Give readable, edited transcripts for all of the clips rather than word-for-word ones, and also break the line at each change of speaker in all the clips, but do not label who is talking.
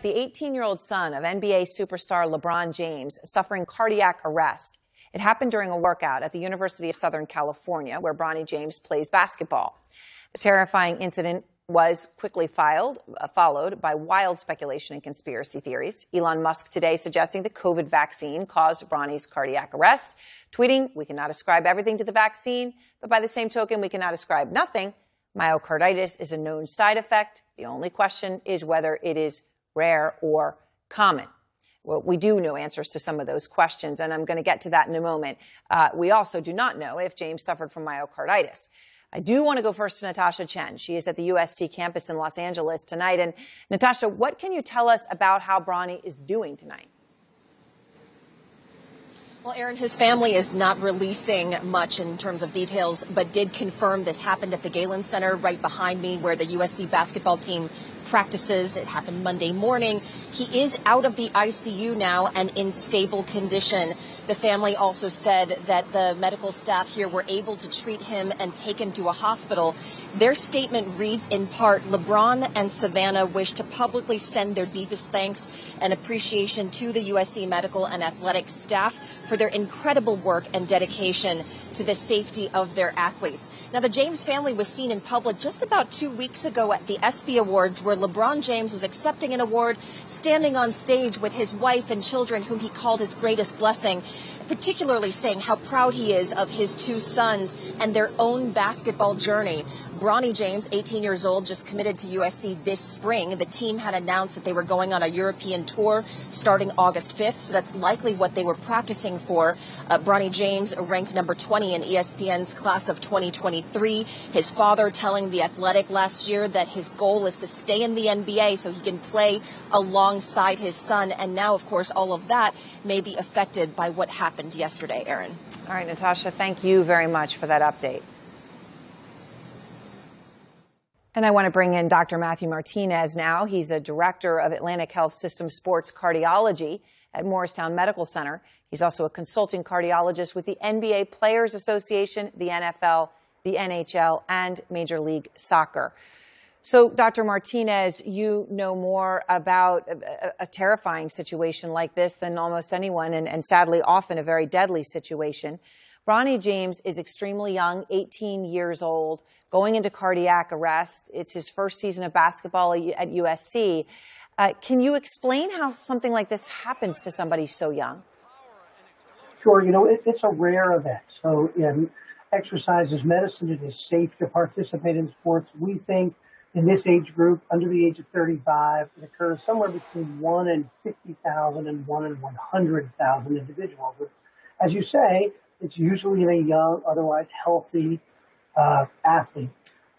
The 18-year-old son of NBA superstar LeBron James suffering cardiac arrest. It happened during a workout at the University of Southern California, where Bronny James plays basketball. The terrifying incident was quickly followed by wild speculation and conspiracy theories. Elon Musk today suggesting the COVID vaccine caused Bronny's cardiac arrest, tweeting, "We cannot ascribe everything to the vaccine, but by the same token, we cannot ascribe nothing. Myocarditis is a known side effect. The only question is whether it is rare or common." Well, we do know answers to some of those questions, and I'm going to get to that in a moment. We also do not know if James suffered from myocarditis. I do want to go first to Natasha Chen. She is at the USC campus in Los Angeles tonight. And Natasha, what can you tell us about how Bronny is doing tonight?
Well, Aaron, his family is not releasing much in terms of details, but did confirm this happened at the Galen Center right behind me where the USC basketball team practices. It happened Monday morning. He is out of the ICU now and in stable condition. The family also said that the medical staff here were able to treat him and take him to a hospital. Their statement reads in part, "LeBron and Savannah wish to publicly send their deepest thanks and appreciation to the USC medical and athletic staff for their incredible work and dedication to the safety of their athletes." Now, the James family was seen in public just about 2 weeks ago at the ESPY Awards, where LeBron James was accepting an award, standing on stage with his wife and children, whom he called his greatest blessing, particularly saying how proud he is of his two sons and their own basketball journey. Bronny James, 18 years old, just committed to USC this spring. The team had announced that they were going on a European tour starting August 5th. That's likely what they were practicing for. Bronny James ranked number 20 in ESPN's class of 2023. His father telling The Athletic last year that his goal is to stay in the NBA so he can play alongside his son. And now, of course, all of that may be affected by what happened yesterday, Aaron.
All right, Natasha, thank you very much for that update. And I want to bring in Dr. Matthew Martinez now. He's the director of Atlantic Health System Sports Cardiology at Morristown Medical Center. He's also a consulting cardiologist with the NBA Players Association, the NFL, the NHL, and Major League Soccer. So, Dr. Martinez, you know more about a terrifying situation like this than almost anyone, and sadly often a very deadly situation. Bronny James is extremely young, 18 years old, going into cardiac arrest. It's his first season of basketball at USC. Can you explain how something like this happens to somebody so young?
Sure. It's a rare event. So in exercise is medicine. It is safe to participate in sports. We think in this age group, under the age of 35, it occurs somewhere between 1 in 50,000 and 1 in 100,000 individuals. But as you say, it's usually in a young, otherwise healthy athlete.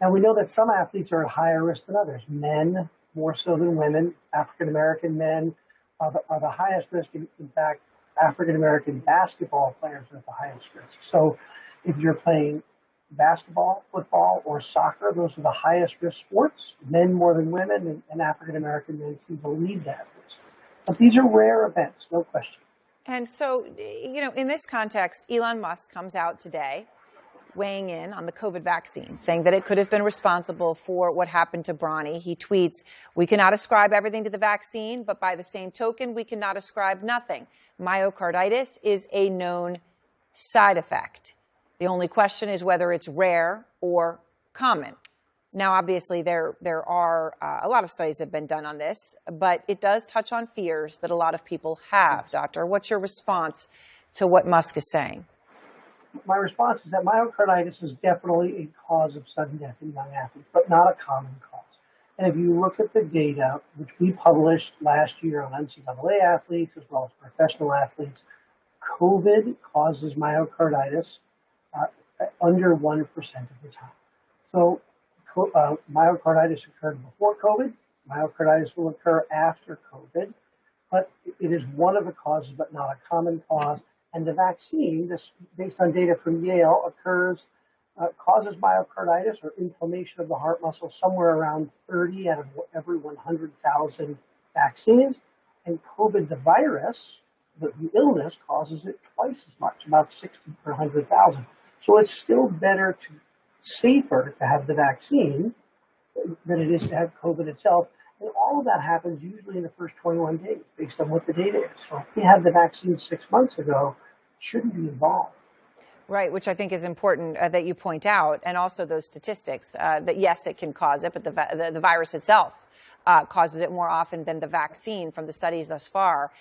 Now, we know that some athletes are at higher risk than others. Men, more so than women. African-American men are the highest risk. In fact, African-American basketball players are at the highest risk. So if you're playing basketball, football, or soccer, those are the highest risk sports. Men more than women, and African-American men seem to lead that risk. But these are rare events, no question.
And so, in this context, Elon Musk comes out today weighing in on the COVID vaccine, saying that it could have been responsible for what happened to Bronny. He tweets, "We cannot ascribe everything to the vaccine, but by the same token, we cannot ascribe nothing. Myocarditis is a known side effect. The only question is whether it's rare or common." Now, obviously, there are a lot of studies that have been done on this, but it does touch on fears that a lot of people have. Doctor, what's your response to what Musk is saying?
My response is that myocarditis is definitely a cause of sudden death in young athletes, but not a common cause. And if you look at the data, which we published last year on NCAA athletes as well as professional athletes, COVID causes myocarditis under 1% of the time. So myocarditis occurred before COVID. Myocarditis will occur after COVID, but it is one of the causes, but not a common cause. And the vaccine, this based on data from Yale, causes myocarditis or inflammation of the heart muscle somewhere around 30 out of every 100,000 vaccines. And COVID, the virus, the illness, causes it twice as much, about 60 per 100,000. So it's still safer to have the vaccine than it is to have COVID itself. And all of that happens usually in the first 21 days based on what the data is. So if we had the vaccine 6 months ago, it shouldn't be involved.
Right, which I think is important that you point out, and also those statistics that, yes, it can cause it, but the virus itself causes it more often than the vaccine from the studies thus far.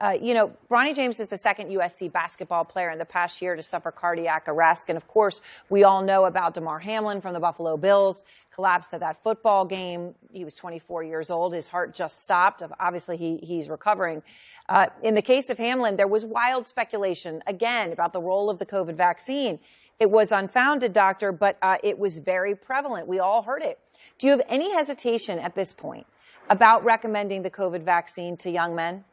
Bronny James is the second USC basketball player in the past year to suffer cardiac arrest. And, of course, we all know about DeMar Hamlin from the Buffalo Bills, collapsed at that football game. He was 24 years old. His heart just stopped. Obviously, he's recovering. In the case of Hamlin, there was wild speculation, again, about the role of the COVID vaccine. It was unfounded, doctor, but it was very prevalent. We all heard it. Do you have any hesitation at this point about recommending the COVID vaccine to young men?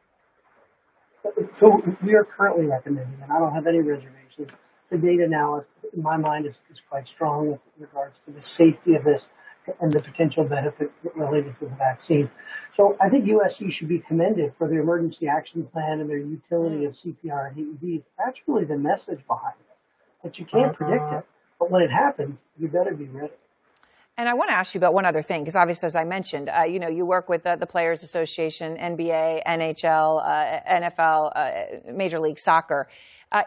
So we are currently recommending it. I don't have any reservations. The data now, in my mind, is quite strong with regards to the safety of this and the potential benefit related to the vaccine. So I think USC should be commended for their emergency action plan and their utility of CPR and AEDs. That's really the message behind it, that you can't predict it. But when it happens, you better be ready.
And I want to ask you about one other thing, because obviously, as I mentioned, you work with the Players Association, NBA, NHL, NFL, Major League Soccer.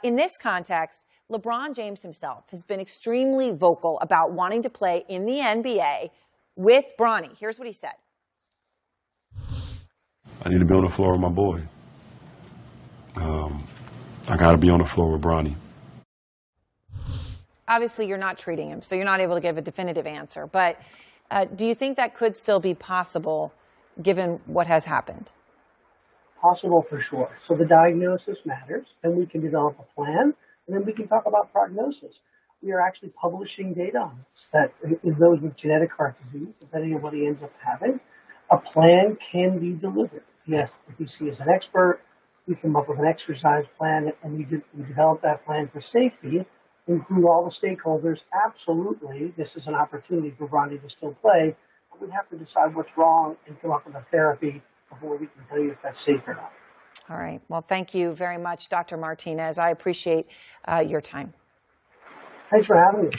In this context, LeBron James himself has been extremely vocal about wanting to play in the NBA with Bronny. Here's what he said.
I need to be on the floor with my boy. I got to be on the floor with Bronny.
Obviously, you're not treating him, so you're not able to give a definitive answer. But do you think that could still be possible given what has happened?
Possible for sure. So the diagnosis matters, and we can develop a plan, and then we can talk about prognosis. We are actually publishing data on this, that in those with genetic heart disease, depending on what he ends up having, a plan can be delivered. Yes, if we see as an expert, we come up with an exercise plan, and we develop that plan for safety, include all the stakeholders. Absolutely, this is an opportunity for Bronny to still play, but we have to decide what's wrong and come up with a therapy before we can tell you if that's safe or not.
All right. Well, thank you very much, Dr. Martinez. I appreciate your time.
Thanks for having me.